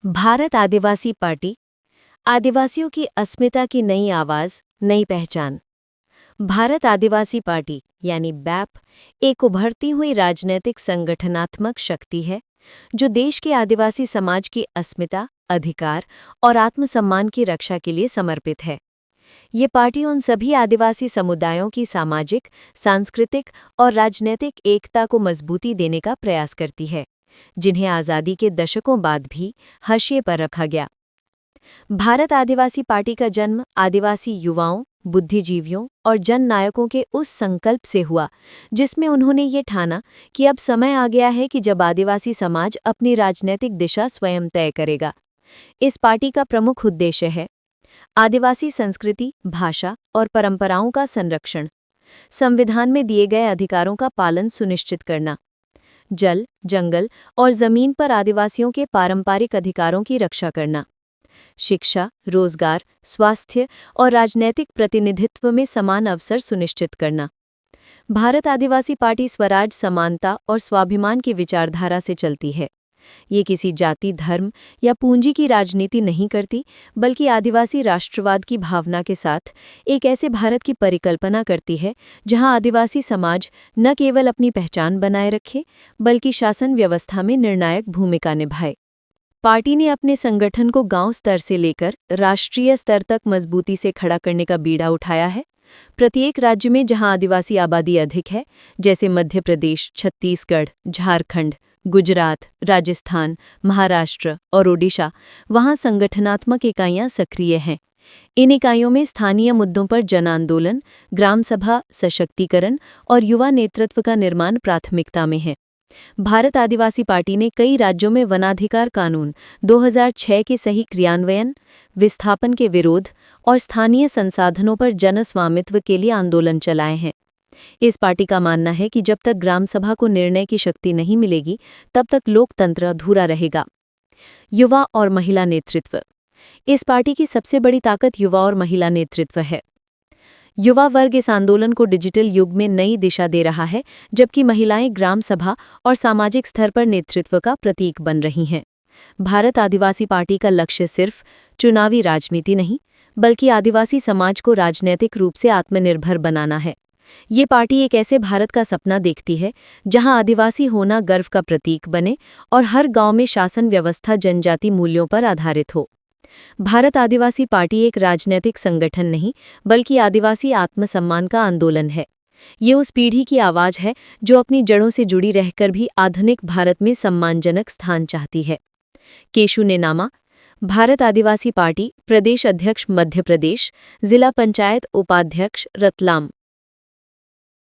भारत आदिवासी party, आदिवासियों की अस्मिता की नई आवाज, नई पहचान। भारत आदिवासी पार्टी यानी बैप एक उभरती हुई राजनैतिक संगठनात्मक शक्ति है जो देश के आदिवासी समाज की अस्मिता, अधिकार और आत्मसम्मान की रक्षा के लिए समर्पित है। ये पार्टी उन सभी आदिवासी समुदायों की सामाजिक, सांस्कृतिक और राजनीतिक एकता को मजबूती देने का प्रयास करती है, जिन्हें आज़ादी के दशकों बाद भी हाशिए पर रखा गया। भारत आदिवासी पार्टी का जन्म आदिवासी युवाओं, बुद्धिजीवियों और जन नायकों के उस संकल्प से हुआ जिसमें उन्होंने ये ठाना कि अब समय आ गया है कि जब आदिवासी समाज अपनी राजनीतिक दिशा स्वयं तय करेगा। इस पार्टी का प्रमुख उद्देश्य है आदिवासी संस्कृति, भाषा और परंपराओं का संरक्षण, संविधान में दिए गए अधिकारों का पालन सुनिश्चित करना, जल, जंगल और जमीन पर आदिवासियों के पारंपरिक अधिकारों की रक्षा करना, शिक्षा, रोजगार, स्वास्थ्य और राजनैतिक प्रतिनिधित्व में समान अवसर सुनिश्चित करना। भारत आदिवासी पार्टी स्वराज, समानता और स्वाभिमान की विचारधारा से चलती है। ये किसी जाति, धर्म या पूंजी की राजनीति नहीं करती, बल्कि आदिवासी राष्ट्रवाद की भावना के साथ एक ऐसे भारत की परिकल्पना करती है जहां आदिवासी समाज न केवल अपनी पहचान बनाए रखे, बल्कि शासन व्यवस्था में निर्णायक भूमिका निभाए। पार्टी ने अपने संगठन को गांव स्तर से लेकर राष्ट्रीय स्तर तक मजबूती से खड़ा करने का बीड़ा उठाया है। प्रत्येक राज्य में जहां आदिवासी आबादी अधिक है, जैसे मध्य प्रदेश, छत्तीसगढ़, झारखंड, गुजरात, राजस्थान, महाराष्ट्र और ओडिशा, वहां संगठनात्मक इकाइयां सक्रिय हैं। इन इकाइयों में स्थानीय मुद्दों पर जन आंदोलन, ग्राम सभा, सशक्तिकरण और युवा नेतृत्व का निर्माण प्राथमिकता में है। भारत आदिवासी पार्टी ने कई राज्यों में वनाधिकार कानून 2006 के सही क्रियान्वयन, विस्थापन के विरोध और स्थानीय संसाधनों पर जनस्वामित्व के लिए आंदोलन चलाए हैं। इस पार्टी का मानना है कि जब तक ग्राम सभा को निर्णय की शक्ति नहीं मिलेगी, तब तक लोकतंत्र अधूरा रहेगा। युवा और महिला नेतृत्व। इस पार्टी की सबसे बड़ी ताकत युवा और महिला नेतृत्व है। युवा वर्ग इस आंदोलन को डिजिटल युग में नई दिशा दे रहा है, जबकि महिलाएं ग्राम सभा और सामाजिक स्तर पर नेतृत्व का प्रतीक बन रही हैं। भारत आदिवासी पार्टी का लक्ष्य सिर्फ चुनावी राजनीति नहीं, बल्कि आदिवासी समाज को राजनैतिक रूप से आत्मनिर्भर बनाना है। ये पार्टी एक ऐसे भारत का सपना देखती है जहां आदिवासी होना गर्व का प्रतीक बने और हर गांव में शासन व्यवस्था जनजाति मूल्यों पर आधारित हो। भारत आदिवासी पार्टी एक राजनीतिक संगठन नहीं, बल्कि आदिवासी आत्मसम्मान का आंदोलन है। ये उस पीढ़ी की आवाज है जो अपनी जड़ों से जुड़ी रहकर भी आधुनिक भारत में सम्मानजनक स्थान चाहती है। केशु ने नामा। भारत आदिवासी पार्टी प्रदेश अध्यक्ष मध्य प्रदेश, जिला पंचायत उपाध्यक्ष रतलाम।